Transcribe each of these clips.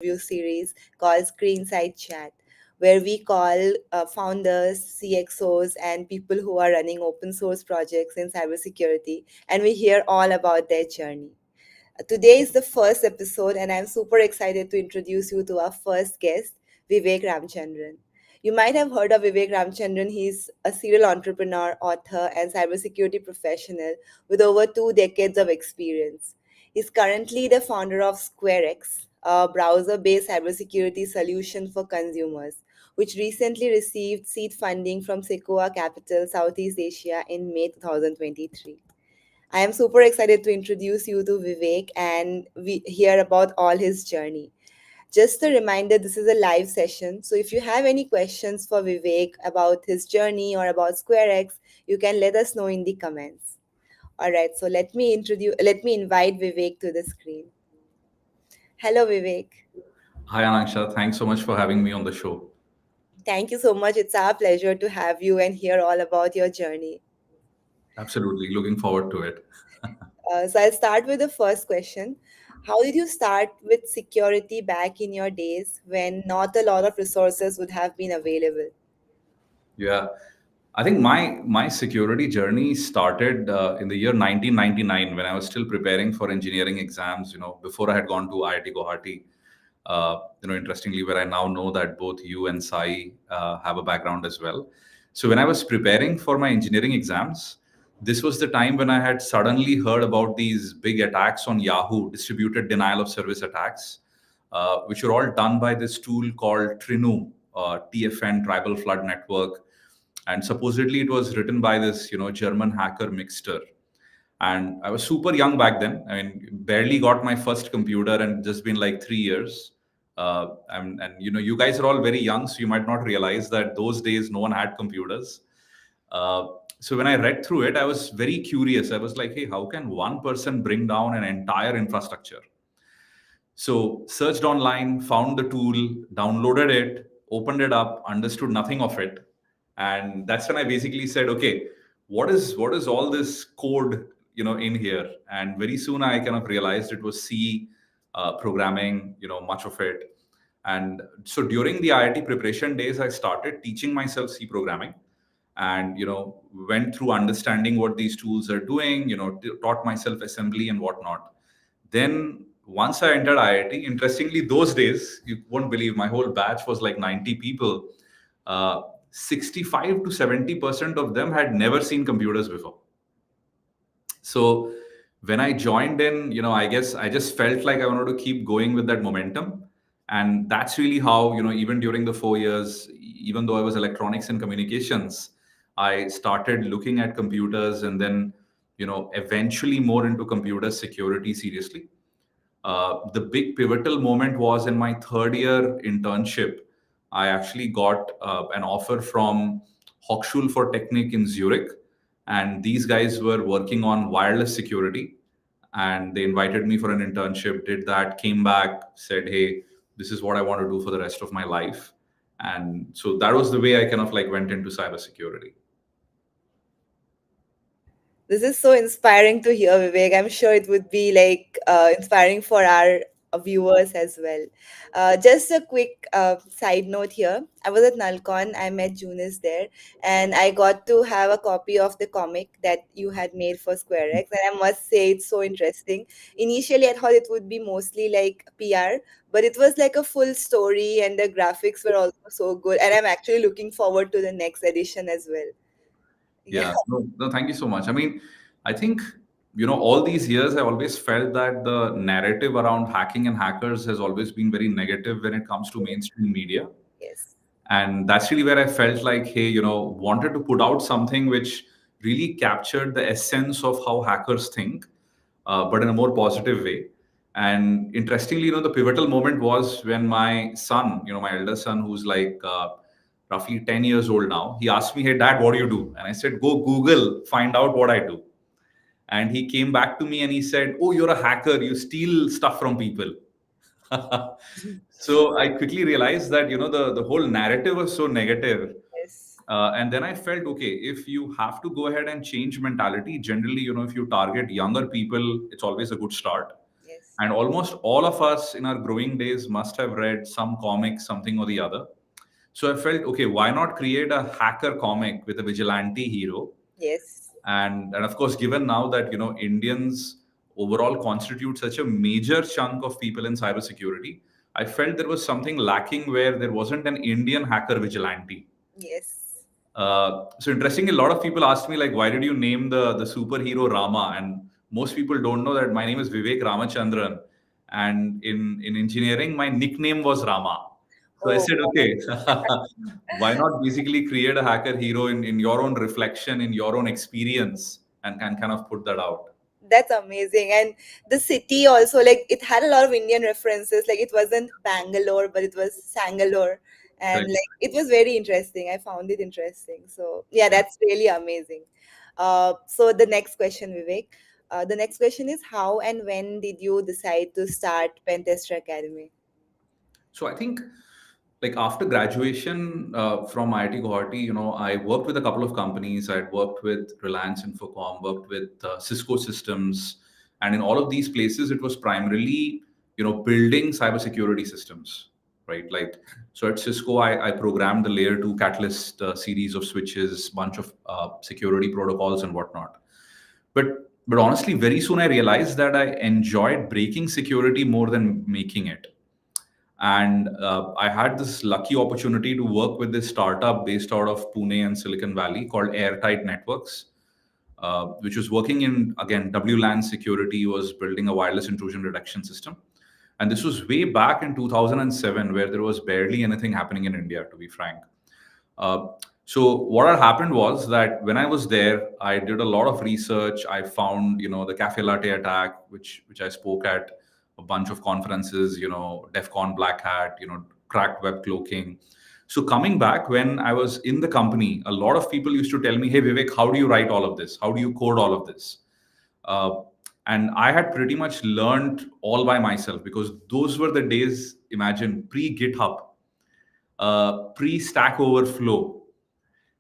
interview series called Screenside Chat, where we call founders, CXOs, and people who are running open source projects in cybersecurity, and we hear all about their journey. Today is the first episode, and I'm super excited to introduce you to our first guest, Vivek Ramachandran. You might have heard of Vivek Ramachandran. He's a serial entrepreneur, author, and cybersecurity professional with over 2 decades of experience. He's currently the founder of SquareX, a browser based cybersecurity solution for consumers, which recently received seed funding from Sequoia Capital, Southeast Asia in May 2023. I am super excited to introduce you to Vivek and we hear about all his journey. Just a reminder, this is a live session. So if you have any questions for Vivek about his journey or about SquareX, you can let us know in the comments. All right, so let me invite Vivek to the screen. Hello, Vivek. Hi, Anaksha. Thanks so much for having me on the show. Thank you so much. It's our pleasure to have you and hear all about your journey. Absolutely. Looking forward to it. So I'll start with the first question. How did you start with security back in your days when not a lot of resources would have been available? Yeah. I think my security journey started in the year 1999 when I was still preparing for engineering exams, before I had gone to IIT Guwahati. Interestingly, where I now know that both you and Sai have a background as well. So when I was preparing for my engineering exams, this was the time when I had suddenly heard about these big attacks on Yahoo, distributed denial of service attacks, which were all done by this tool called Trinu, TFN, Tribal Flood Network. And supposedly it was written by this German hacker Mixter. And I was super young back then. I mean, barely got my first computer and just been like 3 years. And you guys are all very young, so you might not realize that those days no one had computers. uh, so when I read through it, I was very curious. I was like, hey, how can one person bring down an entire infrastructure? So searched online, found the tool, downloaded it, opened it up, understood nothing of it. And that's when I basically said, okay, what is all this code, in here? And very soon I kind of realized it was C programming, much of it. And so during the IIT preparation days, I started teaching myself C programming, and went through understanding what these tools are doing, taught myself assembly and whatnot. Then once I entered IIT, interestingly, those days, you won't believe, my whole batch was like 90 people. 65 to 70% of them had never seen computers before. So when I joined in, I guess I just felt like I wanted to keep going with that momentum. And that's really how, even during the 4 years, even though I was electronics and communications, I started looking at computers, and then, eventually more into computer security seriously. The big pivotal moment was in my third year internship. I actually got an offer from Hochschule for Technik in Zurich, and these guys were working on wireless security. And they invited me for an internship, did that, came back, said, hey, this is what I want to do for the rest of my life. And so that was the way I kind of like went into cybersecurity. This is so inspiring to hear, Vivek. I'm sure it would be like inspiring for our viewers as well. Just a quick side note here. I was at Nalcon. I met Junis there, and I got to have a copy of the comic that you had made for SquareX. And I must say, it's so interesting. Initially, I thought it would be mostly like PR, but it was like a full story, and the graphics were also so good. And I'm actually looking forward to the next edition as well. Yeah. Yeah, no, no, thank you so much. I mean, I think, all these years, I always felt that the narrative around hacking and hackers has always been very negative when it comes to mainstream media. Yes. And that's really where I felt like, hey, wanted to put out something which really captured the essence of how hackers think, but in a more positive way. And interestingly, the pivotal moment was when my son, my elder son, who's like roughly 10 years old now, he asked me, hey, dad, what do you do? And I said, go Google, find out what I do. And he came back to me and he said, oh, you're a hacker, you steal stuff from people. So I quickly realized that the whole narrative was so negative. Yes. And then I felt, okay, if you have to go ahead and change mentality, generally, if you target younger people, it's always a good start. Yes. And almost all of us in our growing days must have read some comic, something or the other. So I felt, okay, why not create a hacker comic with a vigilante hero? Yes. And of course, given now that Indians overall constitute such a major chunk of people in cybersecurity, I felt there was something lacking where there wasn't an Indian hacker vigilante. Yes. So interestingly, a lot of people asked me like, why did you name the superhero Rama? And most people don't know that my name is Vivek Ramachandran, and in engineering, my nickname was Rama. So I Oh, said, okay, why not basically create a hacker hero in your own reflection, in your own experience, and kind of put that out. that's amazing. And the city also, like, it had a lot of Indian references. Like, it wasn't Bangalore, but it was Sangalore. And Correct. like, it was very interesting. I found it interesting. So, yeah, Yeah. that's really amazing. So, the next question, Vivek. The next question is, how and when did you decide to start Pentester Academy? So I think, like after graduation from IIT Guwahati, I worked with a couple of companies. I'd worked with Reliance Infocom, worked with Cisco Systems, and in all of these places, it was primarily building cybersecurity systems, right? Like so at Cisco, I programmed the layer two Catalyst series of switches, bunch of security protocols and whatnot. But honestly, very soon I realized that I enjoyed breaking security more than making it. And I had this lucky opportunity to work with this startup based out of Pune and Silicon Valley called Airtight Networks, which was working in, again, WLAN security, was building a wireless intrusion detection system. And this was way back in 2007, where there was barely anything happening in India, to be frank. Uh, so what had happened was that when I was there, I did a lot of research. I found, the cafe latte attack, which I spoke at a bunch of conferences, DEF CON Black Hat, cracked web cloaking. So coming back, when I was in the company, a lot of people used to tell me, "Hey Vivek, how do you write all of this? How do you code all of this?" Uh, and I had pretty much learned all by myself because those were the days. Imagine pre GitHub, pre Stack Overflow.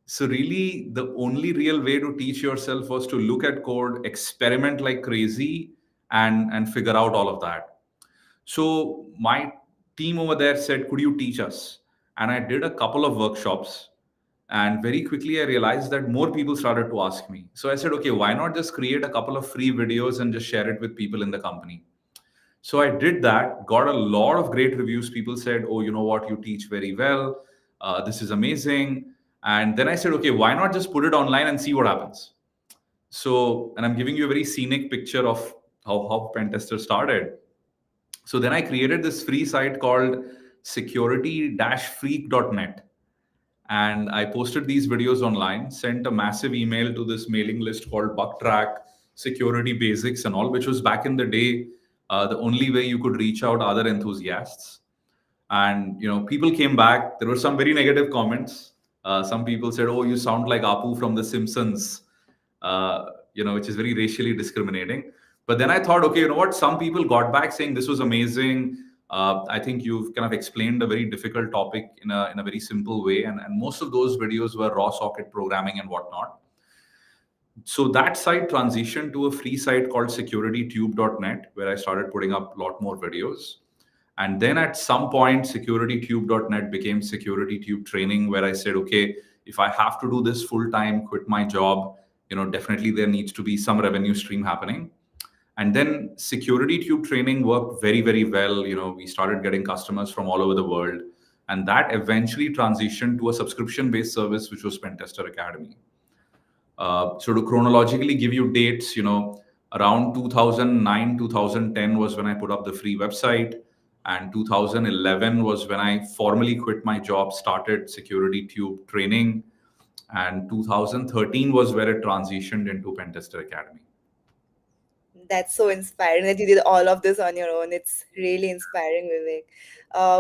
So really, the only real way to teach yourself was to look at code, experiment like crazy, and figure out all of that. So my team over there said, "Could you teach us?" And I did a couple of workshops, and very quickly I realized that more people started to ask me. So I said, "Okay, why not just create a couple of free videos and just share it with people in the company?" So I did that, got a lot of great reviews. People said, "Oh, you know what? You teach very well. This is amazing." And then I said, "Okay, why not just put it online and see what happens?" So, and I'm giving you a very scenic picture of how Pentester started. So then I created this free site called security-freak.net. And I posted these videos online, sent a massive email to this mailing list called Bucktrack, Security Basics, and all, which was back in the day the only way you could reach out other enthusiasts. And people came back. There were some very negative comments. Some people said, "Oh, you sound like Apu from The Simpsons," which is very racially discriminating. But then I thought, okay, you know what? Some people got back saying this was amazing. I think you've kind of explained a very difficult topic in a very simple way, and most of those videos were raw socket programming and whatnot. So that site transitioned to a free site called securitytube.net, where I started putting up a lot more videos. And then at some point, securitytube.net became SecurityTube Training, where I said, okay, if I have to do this full time, quit my job, definitely there needs to be some revenue stream happening. And then SecurityTube Training worked very, very well. We started getting customers from all over the world. And that eventually transitioned to a subscription based service, which was Pentester Academy. So to chronologically give you dates, around 2009, 2010 was when I put up the free website, and 2011 was when I formally quit my job, started Security Tube Training, and 2013 was where it transitioned into Pentester Academy. That's so inspiring that you did all of this on your own. It's really inspiring, Vivek.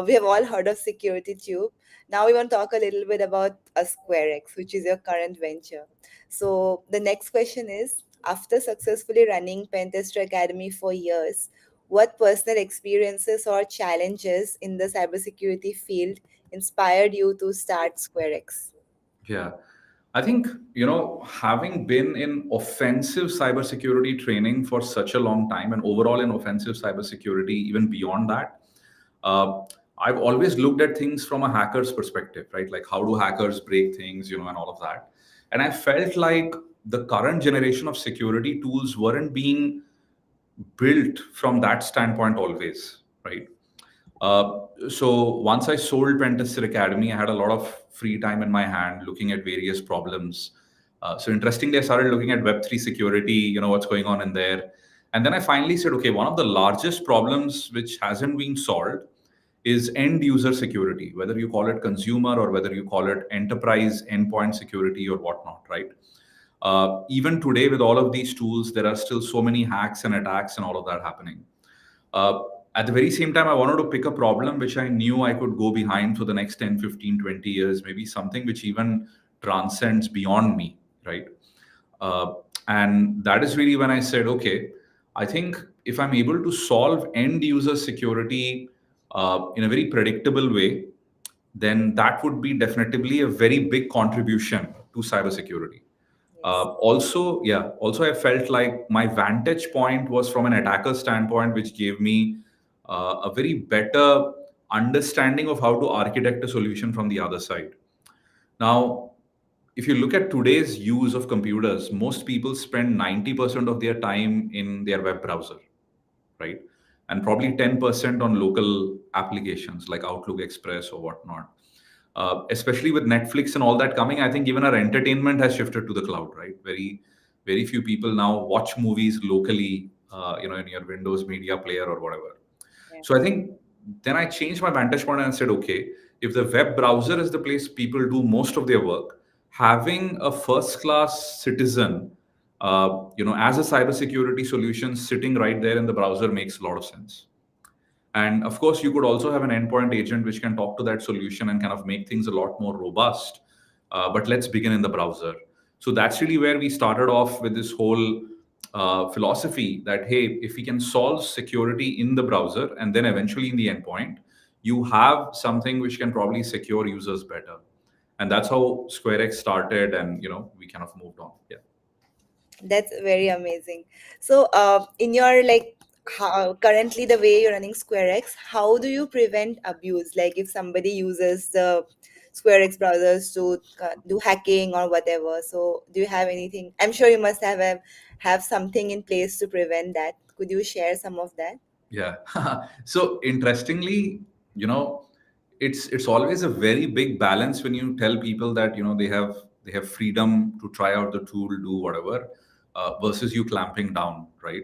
We have all heard of Security Tube. Now we want to talk a little bit about a SquareX, which is your current venture. So the next question is, after successfully running Pentester Academy for years, what personal experiences or challenges in the cybersecurity field inspired you to start SquareX? Yeah. I think, having been in offensive cybersecurity training for such a long time and overall in offensive cybersecurity, even beyond that, uh, I've always looked at things from a hacker's perspective, right? Like, how do hackers break things, and all of that. And I felt like the current generation of security tools weren't being built from that standpoint always, right? So once I sold Pentester Academy, I had a lot of free time in my hand looking at various problems. So interestingly, I started looking at Web3 security, what's going on in there. And then I finally said, okay, one of the largest problems which hasn't been solved is end user security, whether you call it consumer or whether you call it enterprise endpoint security or whatnot, right? Even today, with all of these tools, there are still so many hacks and attacks and all of that happening. Uh, at the very same time, I wanted to pick a problem which I knew I could go behind for the next 10, 15, 20 years, maybe something which even transcends beyond me, right? Uh, and that is really when I said, okay, I think if I'm able to solve end user security in a very predictable way, then that would be definitely a very big contribution to cybersecurity. Yes. Also, I felt like my vantage point was from an attacker standpoint, which gave me a very better understanding of how to architect a solution from the other side. Now, if you look at today's use of computers, most people spend 90% of their time in their web browser, right? And probably 10% on local applications like Outlook Express or whatnot. Especially with Netflix and all that coming, I think even our entertainment has shifted to the cloud, right? Very few people now watch movies locally, in your Windows Media Player or whatever. Yeah. So I think then I changed my vantage point and said, okay, if the web browser is the place people do most of their work, having a first class citizen, as a cybersecurity solution sitting right there in the browser makes a lot of sense. And of course, you could also have an endpoint agent which can talk to that solution and kind of make things a lot more robust. But let's begin in the browser. So that's really where we started off with this whole philosophy that, hey, if we can solve security in the browser and then eventually in the endpoint, you have something which can probably secure users better. And that's how SquareX started, and we kind of moved on. Yeah. That's very amazing. So, in your like, how currently the way you're running SquareX, how do you prevent abuse? Like, if somebody uses the SquareX browsers to do hacking or whatever, so do you have anything? I'm sure you must have something in place to prevent that. Could you share some of that? Yeah. So interestingly, you know, it's always a very big balance when you tell people that they have freedom to try out the tool, do whatever, versus you clamping down, right?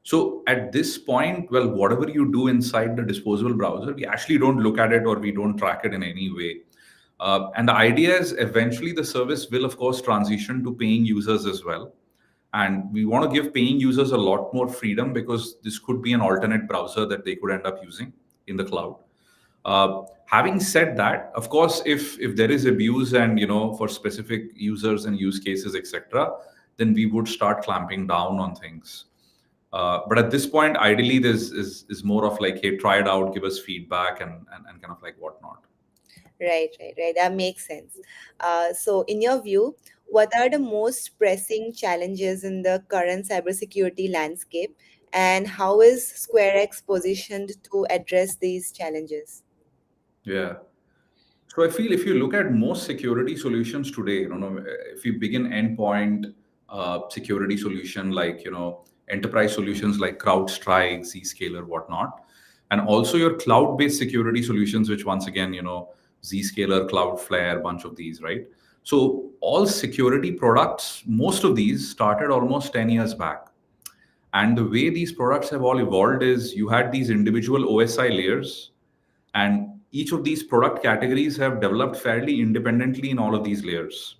So at this point, well, whatever you do inside the disposable browser, we actually don't look at it or we don't track it in any way. And the idea is eventually the service will, of course, transition to paying users as well. And we want to give paying users a lot more freedom because this could be an alternate browser that they could end up using in the cloud. Having said that, of course, if there is abuse and for specific users and use cases, etc., then we would start clamping down on things. But at this point, ideally, this is more of like, hey, try it out, give us feedback, and kind of like whatnot. Right, right, right. That makes sense. So, in your view, what are the most pressing challenges in the current cybersecurity landscape, and how is SquareX positioned to address these challenges? Yeah. So I feel if you look at most security solutions today, if you begin endpoint security solution like enterprise solutions like CrowdStrike, Zscaler, whatnot, and also your cloud-based security solutions, which once again Zscaler, Cloudflare, bunch of these, right? So all security products, most of these started almost 10 years back. And the way these products have all evolved is you had these individual OSI layers, and each of these product categories have developed fairly independently in all of these layers.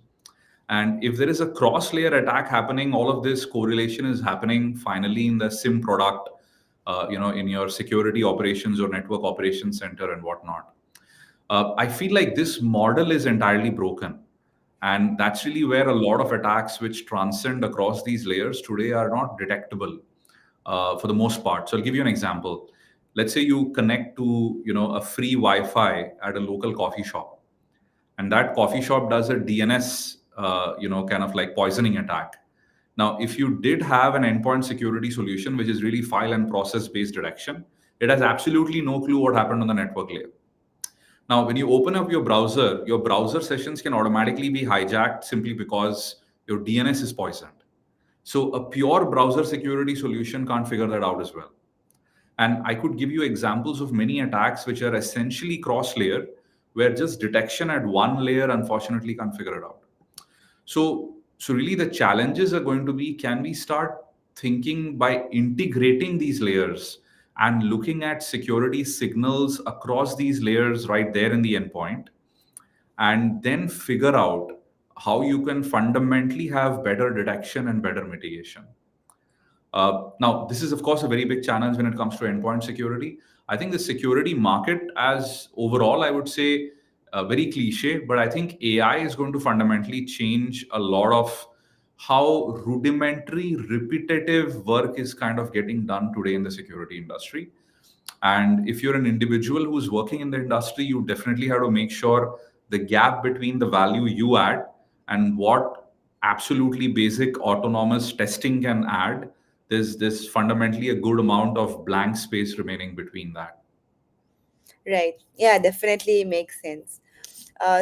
And if there is a cross layer attack happening, all of this correlation is happening finally in the SIM product, in your security operations or network operations center and whatnot. I feel like this model is entirely broken. And that's really where a lot of attacks which transcend across these layers today are not detectable for the most part. So I'll give you an example. Let's say you connect to a free Wi-Fi at a local coffee shop, and that coffee shop does a DNS kind of like poisoning attack. Now, if you did have an endpoint security solution, which is really file and process based detection, it has absolutely no clue what happened on the network layer. Now, when you open up your browser sessions can automatically be hijacked simply because your DNS is poisoned. So, a pure browser security solution can't figure that out as well. And I could give you examples of many attacks which are essentially cross layer, where just detection at one layer unfortunately can't figure it out. So really the challenges are going to be, can we start thinking by integrating these layers and looking at security signals across these layers right there in the endpoint, and then figure out how you can fundamentally have better detection and better mitigation. Now, this is, of course, a very big challenge when it comes to endpoint security. I think the security market, as overall, I would say, very cliche, but I think AI is going to fundamentally change a lot of how rudimentary, repetitive work is kind of getting done today in the security industry. And if you're an individual who's working in the industry, you definitely have to make sure the gap between the value you add and what absolutely basic autonomous testing can add, there's fundamentally a good amount of blank space remaining between that. Right. Yeah, definitely makes sense.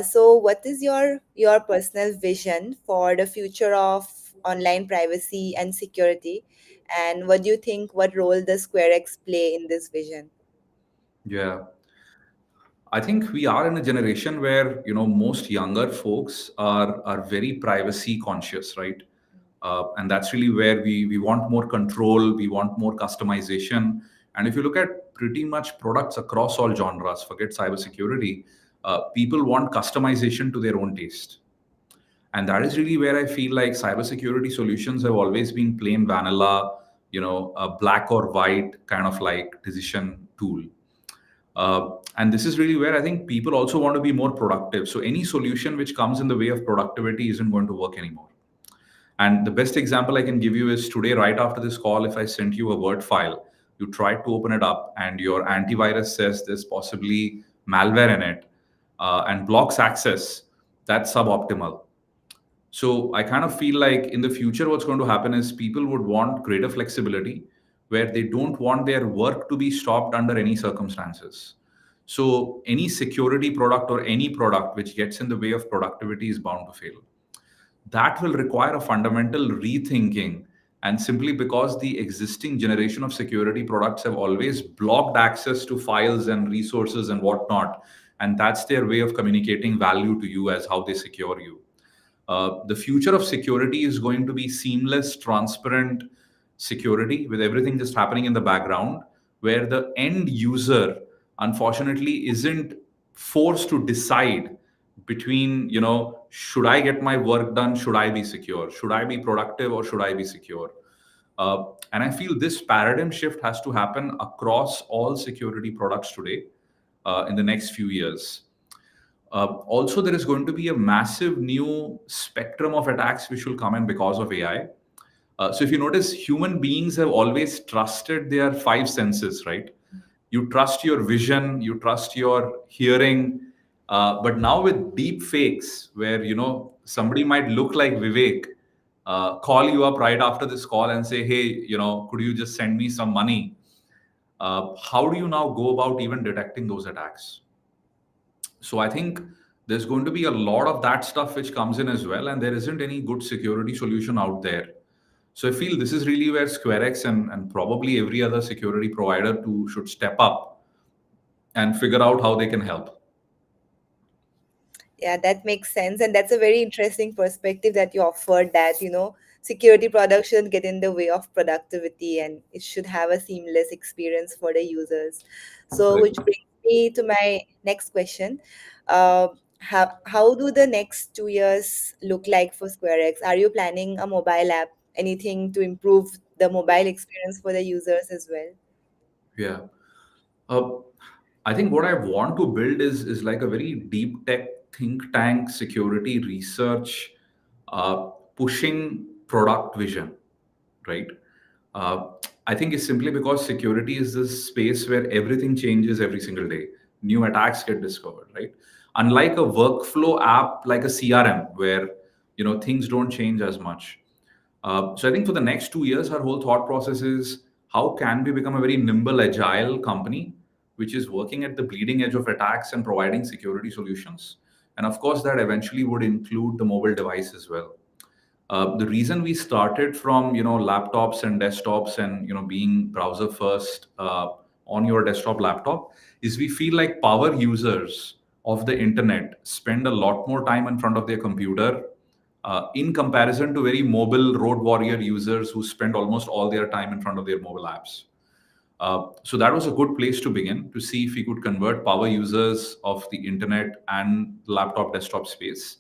So, what is your personal vision for the future of online privacy and security, and what do you think? What role does SquareX play in this vision? Yeah, I think we are in a generation where most younger folks are very privacy conscious, right? And that's really where we want more control, we want more customization. And if you look at pretty much products across all genres, forget cybersecurity, people want customization to their own taste. And that is really where I feel like cybersecurity solutions have always been plain vanilla, a black or white kind of like decision tool. And this is really where I think people also want to be more productive. So any solution which comes in the way of productivity isn't going to work anymore. And the best example I can give you is today, right after this call, if I sent you a Word file, you try to open it up and your antivirus says there's possibly malware in it, and blocks access, that's suboptimal. So I kind of feel like in the future, what's going to happen is people would want greater flexibility where they don't want their work to be stopped under any circumstances. So any security product or any product which gets in the way of productivity is bound to fail. That will require a fundamental rethinking. And simply because the existing generation of security products have always blocked access to files and resources and whatnot, and that's their way of communicating value to you as how they secure you. The future of security is going to be seamless, transparent security with everything just happening in the background, where the end user, unfortunately, isn't forced to decide between, should I get my work done? Should I be secure? Should I be productive or should I be secure? And I feel this paradigm shift has to happen across all security products today in the next few years. Also, there is going to be a massive new spectrum of attacks which will come in because of AI. So, if you notice, human beings have always trusted their five senses, right? You trust your vision, you trust your hearing. But now with deep fakes, where somebody might look like Vivek, call you up right after this call and say, "Hey, could you just send me some money?" How do you now go about even detecting those attacks? So I think there's going to be a lot of that stuff which comes in as well, and there isn't any good security solution out there. So I feel this is really where SquareX and probably every other security provider too should step up and figure out how they can help. Yeah, that makes sense. And that's a very interesting perspective that you offered, that, security products shouldn't get in the way of productivity and it should have a seamless experience for the users. So, which Correct. brings me to my next question. Uh, how do the next 2 years look like for SquareX? Are you planning a mobile app? Anything to improve the mobile experience for the users as well? Yeah. Uh, I think what I want to build is like a very deep tech think tank, security research, pushing product vision, right? Uh, I think it's simply because security is this space where everything changes every single day. New attacks get discovered, right? Unlike a workflow app like a CRM, where things don't change as much. So I think for the next 2 years, our whole thought process is how can we become a very nimble, agile company which is working at the bleeding edge of attacks and providing security solutions. And of course, that eventually would include the mobile device as well. The reason we started from laptops and desktops and being browser first on your desktop laptop is we feel like power users of the internet spend a lot more time in front of their computer in comparison to very mobile road warrior users who spend almost all their time in front of their mobile apps. So that was a good place to begin to see if we could convert power users of the internet and laptop desktop space,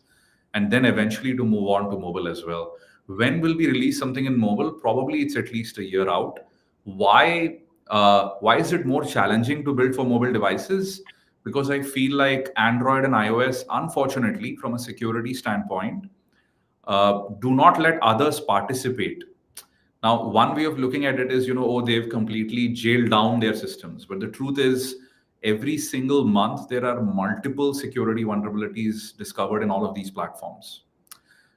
and then eventually to move on to mobile as well. When will we release something in mobile? Probably it's at least a year out. Why? Why is it more challenging to build for mobile devices? Because I feel like Android and iOS, unfortunately, from a security standpoint, do not let others participate. Now, one way of looking at it is, oh, they've completely jailed down their systems. But the truth is, every single month, there are multiple security vulnerabilities discovered in all of these platforms.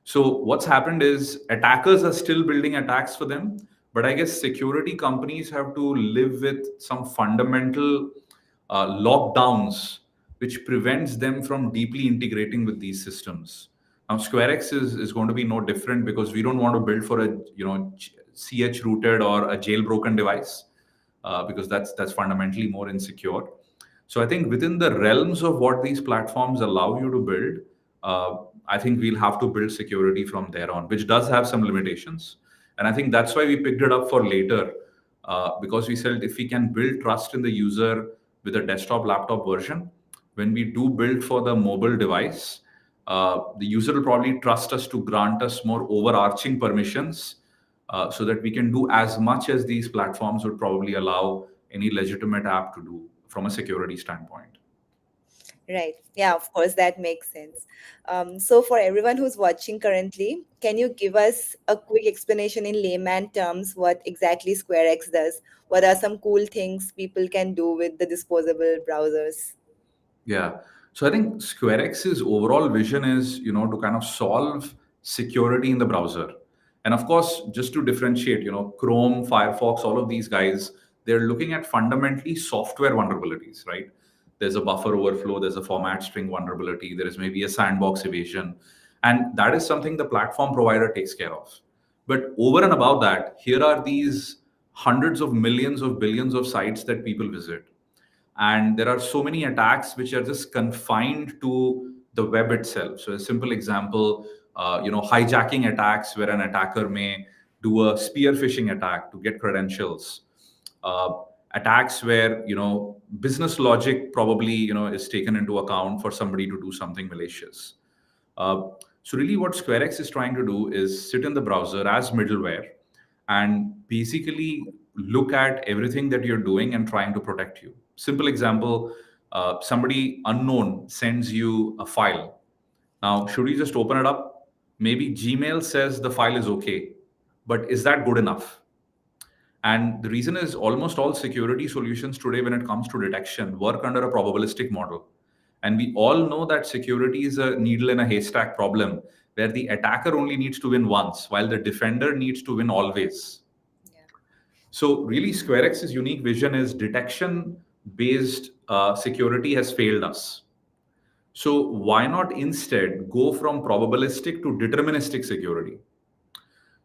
So, what's happened is attackers are still building attacks for them. But I guess security companies have to live with some fundamental lockdowns, which prevents them from deeply integrating with these systems. Now, SquareX is going to be no different because we don't want to build for a CH rooted or a jailbroken device because that's fundamentally more insecure. So I think within the realms of what these platforms allow you to build, I think we'll have to build security from there on, which does have some limitations. And I think that's why we picked it up for later, because we said if we can build trust in the user with a desktop laptop version, when we do build for the mobile device, the user will probably trust us to grant us more overarching permissions so that we can do as much as these platforms would probably allow any legitimate app to do from a security standpoint. Right. Yeah, of course, that makes sense. So, for everyone who's watching currently, can you give us a quick explanation in layman terms what exactly SquareX does? What are some cool things people can do with the disposable browsers? Yeah. So I think SquareX's overall vision is, to kind of solve security in the browser. And of course, just to differentiate, Chrome, Firefox, all of these guys, they're looking at fundamentally software vulnerabilities, right? There's a buffer overflow, there's a format string vulnerability, there is maybe a sandbox evasion. And that is something the platform provider takes care of. But over and above that, here are these hundreds of millions of billions of sites that people visit, and there are so many attacks which are just confined to the web itself. So a simple example, hijacking attacks where an attacker may do a spear phishing attack to get credentials, uh, attacks where business logic probably is taken into account for somebody to do something malicious. So really what SquareX is trying to do is sit in the browser as middleware and basically look at everything that you're doing and trying to protect you. Simple example, somebody unknown sends you a file. Now, should you just open it up? Maybe Gmail says the file is okay, but is that good enough? And the reason is almost all security solutions today, when it comes to detection, work under a probabilistic model. And we all know that security is a needle in a haystack problem where the attacker only needs to win once, while the defender needs to win always. Yeah. So, really, SquareX's unique vision is detection based security has failed us. So, why not instead go from probabilistic to deterministic security?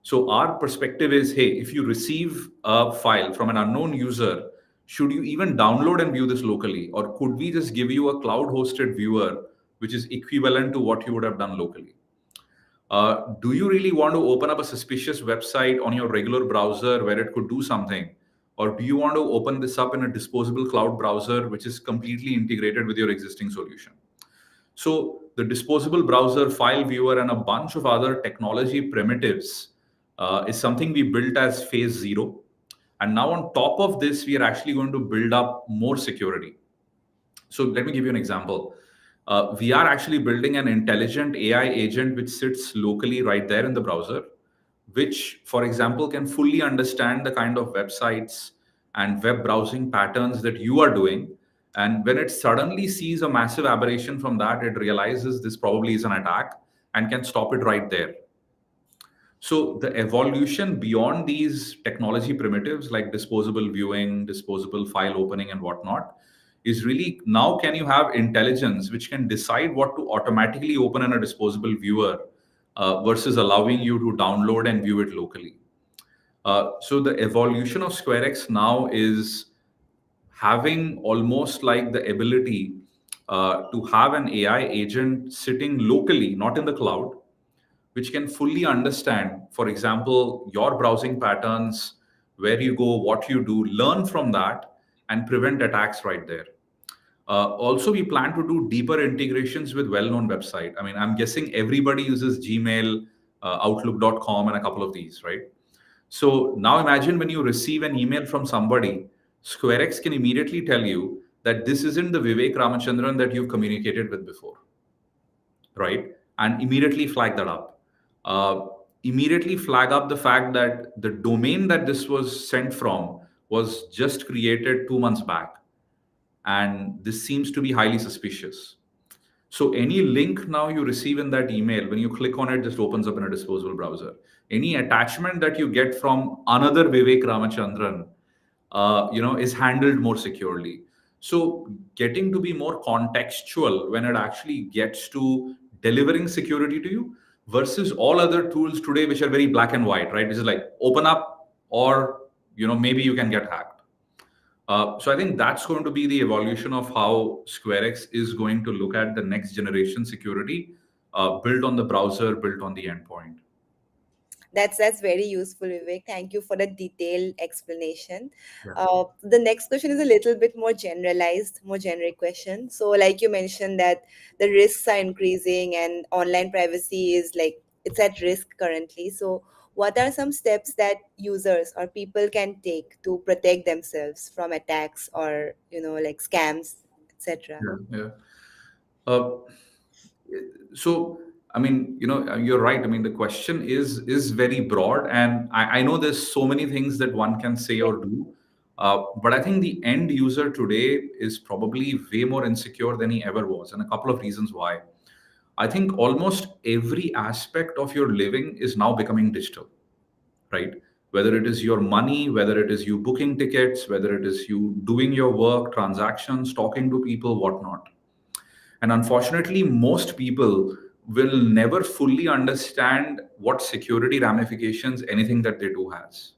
So our perspective is, hey, if you receive a file from an unknown user, should you even download and view this locally? Or could we just give you a cloud hosted viewer, which is equivalent to what you would have done locally? Do you really want to open up a suspicious website on your regular browser where it could do something? Or do you want to open this up in a disposable cloud browser, which is completely integrated with your existing solution? So the disposable browser, file viewer, and a bunch of other technology primitives is something we built as phase zero. And now on top of this, we are actually going to build up more security. So let me give you an example. We are actually building an intelligent AI agent which sits locally right there in the browser, which, for example, can fully understand the kind of websites and web browsing patterns that you are doing. And when it suddenly sees a massive aberration from that, it realizes this probably is an attack. and can stop it right there. So the evolution beyond these technology primitives like disposable viewing, disposable file opening, and whatnot is really now can you have intelligence which can decide what to automatically open in a disposable viewer versus allowing you to download and view it locally. So the evolution of SquareX now is having almost like the ability to have an AI agent sitting locally, not in the cloud, which can fully understand, for example, your browsing patterns, where you go, what you do, learn from that, and prevent attacks right there. Also, we plan to do deeper integrations with well-known website. I mean, I'm guessing everybody uses Gmail, Outlook.com, and a couple of these, right? So now imagine when you receive an email from somebody, SquareX can immediately tell you that this isn't the Vivek Ramachandran that you've communicated with before, right? And immediately flag that up. Uh, Immediately flag up the fact that the domain that this was sent from was just created 2 months back. And this seems to be highly suspicious. So any link now you receive in that email, when you click on it, just opens up in a disposable browser. Any attachment that you get from another Vivek Ramachandran, is handled more securely. So getting to be more contextual when it actually gets to delivering security to you versus all other tools today, which are very black and white, right? Which is like open up or, maybe you can get hacked. So I think that's going to be the evolution of how SquareX is going to look at the next generation security, built on the browser, built on the endpoint. That's very useful, Vivek. Thank you for the detailed explanation. Yeah. The next question is a little bit more generalized, more generic question. So, like you mentioned, that the risks are increasing and online privacy is like it's at risk currently. So, what are some steps that users or people can take to protect themselves from attacks or like scams, etc.? Yeah. Yeah. Uh, so I mean, you're right. I mean, the question is very broad, and I know there's so many things that one can say Yeah. or do. But I think the end user today is probably way more insecure than he ever was, and a couple of reasons why. I think almost every aspect of your living is now becoming digital, right? Whether it is your money, whether it is you booking tickets, whether it is you doing your work, transactions, talking to people, whatnot. And unfortunately, most people will never fully understand what security ramifications anything that they do has.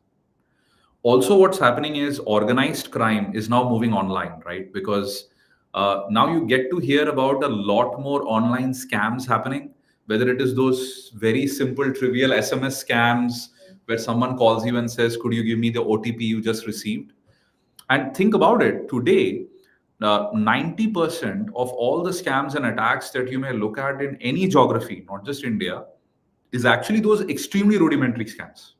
Also, what's happening is organized crime is now moving online, right? Because now you get to hear about a lot more online scams happening, whether it is those very simple, trivial SMS scams where someone calls you and says, "Could you give me the OTP you just received?" And think about it today, 90% of all the scams and attacks that you may look at in any geography, not just India, is actually those extremely rudimentary scams.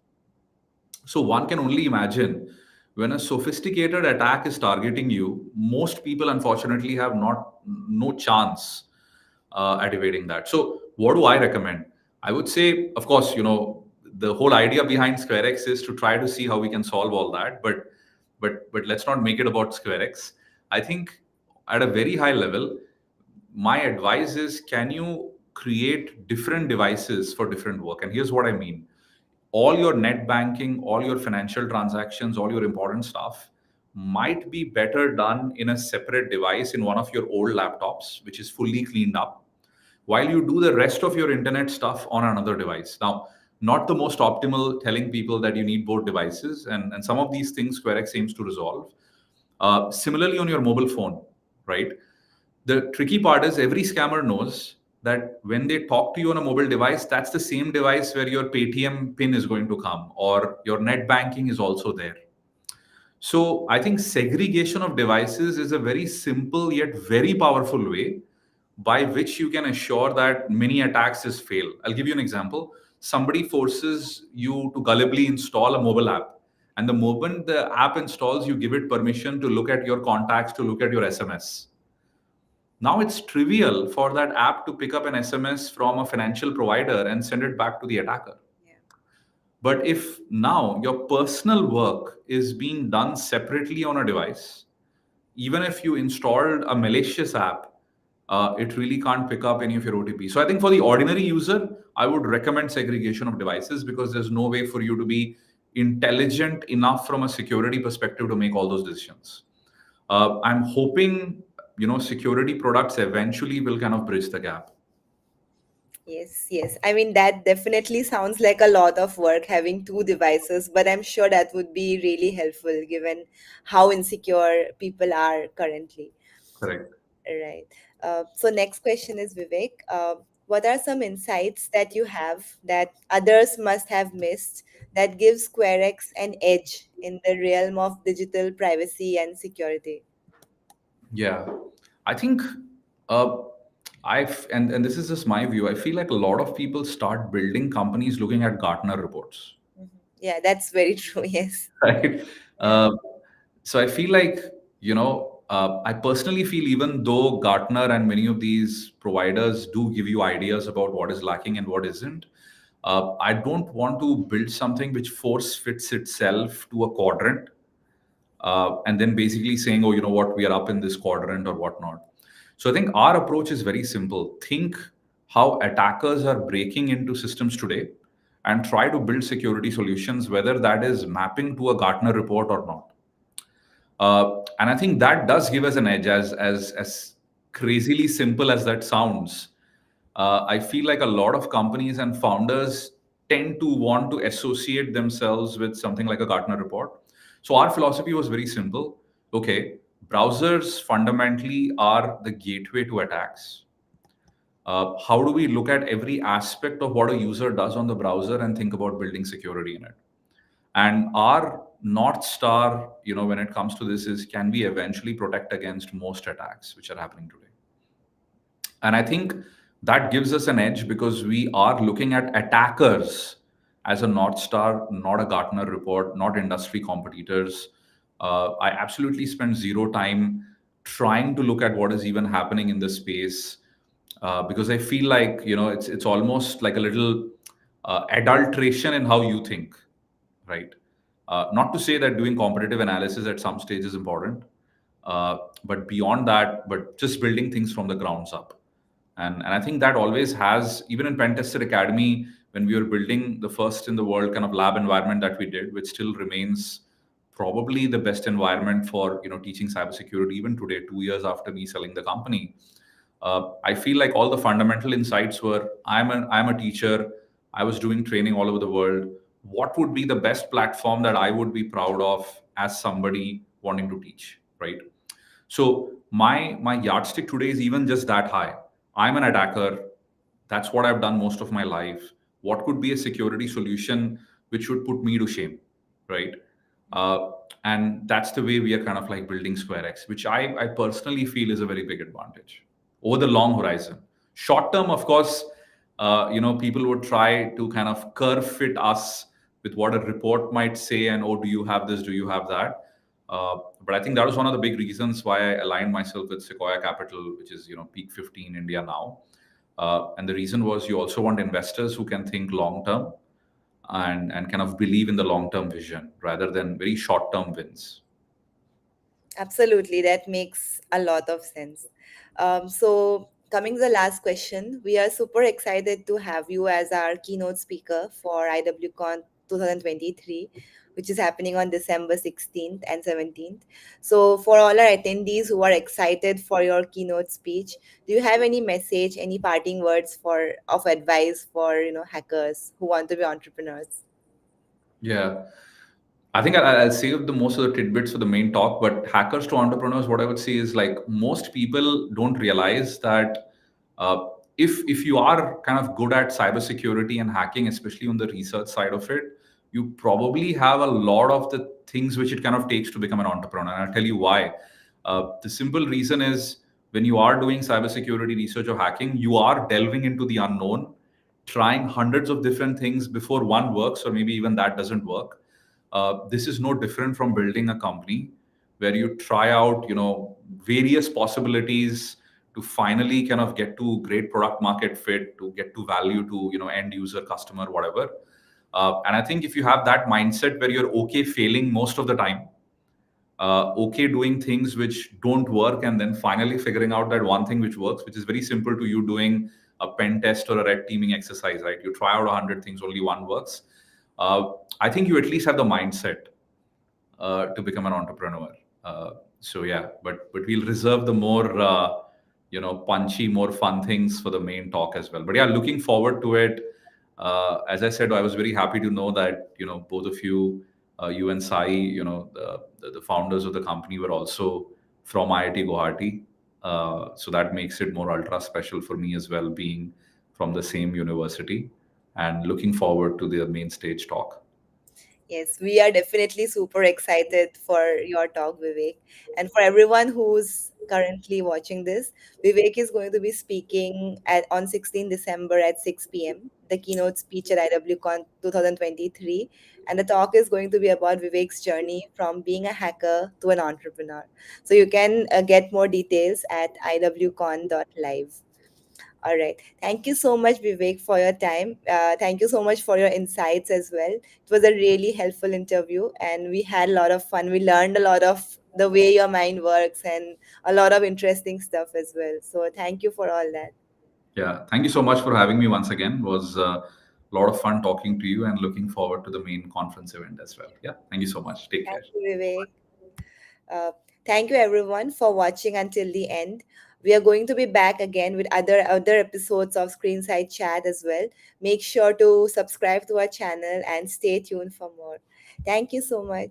So one can only imagine when a sophisticated attack is targeting you, most people unfortunately have not no chance at evading that. So what do I recommend? I would say, of course, the whole idea behind SquareX is to try to see how we can solve all that, but let's not make it about SquareX. I think at a very high level, my advice is can you create different devices for different work? And here's what I mean. All your net banking, all your financial transactions, all your important stuff might be better done in a separate device in one of your old laptops, which is fully cleaned up, while you do the rest of your internet stuff on another device. Now, not the most optimal telling people that you need both devices, and some of these things SquareX aims to resolve. Similarly, on your mobile phone, right? The tricky part is every scammer knows that when they talk to you on a mobile device, that's the same device where your Paytm pin is going to come or your net banking is also there. So I think segregation of devices is a very simple yet very powerful way by which you can assure that many attacks just fail. I'll give you an example. Somebody forces you to gullibly install a mobile app. And the moment the app installs, you give it permission to look at your contacts, to look at your SMS. Now it's trivial for that app to pick up an SMS from a financial provider and send it back to the attacker. Yeah. But if now your personal work is being done separately on a device, even if you installed a malicious app, it really can't pick up any of your OTP. So I think for the ordinary user, I would recommend segregation of devices because there's no way for you to be intelligent enough from a security perspective to make all those decisions. I'm hoping security products eventually will kind of bridge the gap. Yes, yes. I mean, that definitely sounds like a lot of work having two devices, but I'm sure that would be really helpful given how insecure people are currently. Correct. Right. So next question is Vivek. What are some insights that you have that others must have missed that gives SquareX an edge in the realm of digital privacy and security? Yeah, I think uh, and this is just my view. I feel like a lot of people start building companies looking at Gartner reports, Mhm. Yeah, that's very true. Yes. right? Yeah. Uh, so I feel like I personally feel even though Gartner and many of these providers do give you ideas about what is lacking and what isn't, I don't want to build something which force fits itself to a quadrant and then basically saying, oh, you know what, we are up in this quadrant or whatnot. So I think our approach is very simple. Think how attackers are breaking into systems today and try to build security solutions, whether that is mapping to a Gartner report or not. And I think that does give us an edge, as crazily simple as that sounds. I feel like a lot of companies and founders tend to want to associate themselves with something like a Gartner report. So our philosophy was very simple. Okay, browsers fundamentally are the gateway to attacks. How do we look at every aspect of what a user does on the browser and think about building security in it? And our north star, when it comes to this, is can we eventually protect against most attacks which are happening today? And I think that gives us an edge because we are looking at attackers as a North Star, not a Gartner report, not industry competitors. I absolutely spend zero time trying to look at what is even happening in this space because I feel like it's almost like a little adulteration in how you think, right? Not to say that doing competitive analysis at some stage is important, but beyond that, but just building things from the grounds up. And I think that always has, even in Pentester Academy, when we were building the first in the world kind of lab environment that we did, which still remains probably the best environment for teaching cybersecurity even today, 2 years after me selling the company. I feel like all the fundamental insights were I'm a teacher. I was doing training all over the world. What would be the best platform that I would be proud of as somebody wanting to teach, right? So my yardstick today is even just that high. I'm an attacker. That's what I've done most of my life. What could be a security solution which would put me to shame, right? Uh, and that's the way we are kind of like building SquareX, which I personally feel is a very big advantage over the long horizon. Short term, of course, people would try to kind of curve fit us with what a report might say, and oh, do you have this? Do you have that? But I think that was one of the big reasons why I aligned myself with Sequoia Capital, which is peak 15 India now. And the reason was you also want investors who can think long term and kind of believe in the long term vision rather than very short term wins. Absolutely, that makes a lot of sense. So, coming to the last question, we are super excited to have you as our keynote speaker for IWCon 2023, which is happening on December 16th and 17th. So, for all our attendees who are excited for your keynote speech, do you have any message, any parting words for of advice for hackers who want to be entrepreneurs? Yeah. I think I'll save the most of the tidbits for the main talk, but hackers to entrepreneurs, what I would say is like most people don't realize that uh, if you are kind of good at cybersecurity and hacking, especially on the research side of it, you probably have a lot of the things which it kind of takes to become an entrepreneur. And I'll tell you why. The simple reason is when you are doing cybersecurity research or hacking, you are delving into the unknown, trying hundreds of different things before one works, or maybe even that doesn't work. This is no different from building a company where you try out various possibilities to finally kind of get to great product market fit, to get to value to end user, customer, whatever. And I think if you have that mindset where you're okay failing most of the time, okay doing things which don't work, and then finally figuring out that one thing which works, which is very simple to you doing a pen test or a red teaming exercise, right? You try out 100 things, only one works. I think you at least have the mindset to become an entrepreneur. So yeah, but we'll reserve the more punchy, more fun things for the main talk as well. But yeah, looking forward to it. As I said, I was very happy to know that both of you, you and Sai, the founders of the company were also from IIT Guwahati. So that makes it more ultra special for me as well, being from the same university, and looking forward to the main stage talk. Yes, we are definitely super excited for your talk, Vivek. And for everyone who's currently watching this, Vivek is going to be speaking on 16 December at 6 p.m., the keynote speech at IWCon 2023. And the talk is going to be about Vivek's journey from being a hacker to an entrepreneur. So you can get more details at iwcon.live. All right. Thank you so much, Vivek, for your time. Thank you so much for your insights as well. It was a really helpful interview, and we had a lot of fun. We learned a lot of the way your mind works and a lot of interesting stuff as well. So, thank you for all that. Yeah, thank you so much for having me once again. It was a lot of fun talking to you, and looking forward to the main conference event as well. Yeah, thank you so much. Take Thank care. you, Vivek. Uh, Thank you, everyone, for watching until the end. We are going to be back again with other episodes of Screenside Chat as well. Make sure to subscribe to our channel and stay tuned for more. Thank you so much.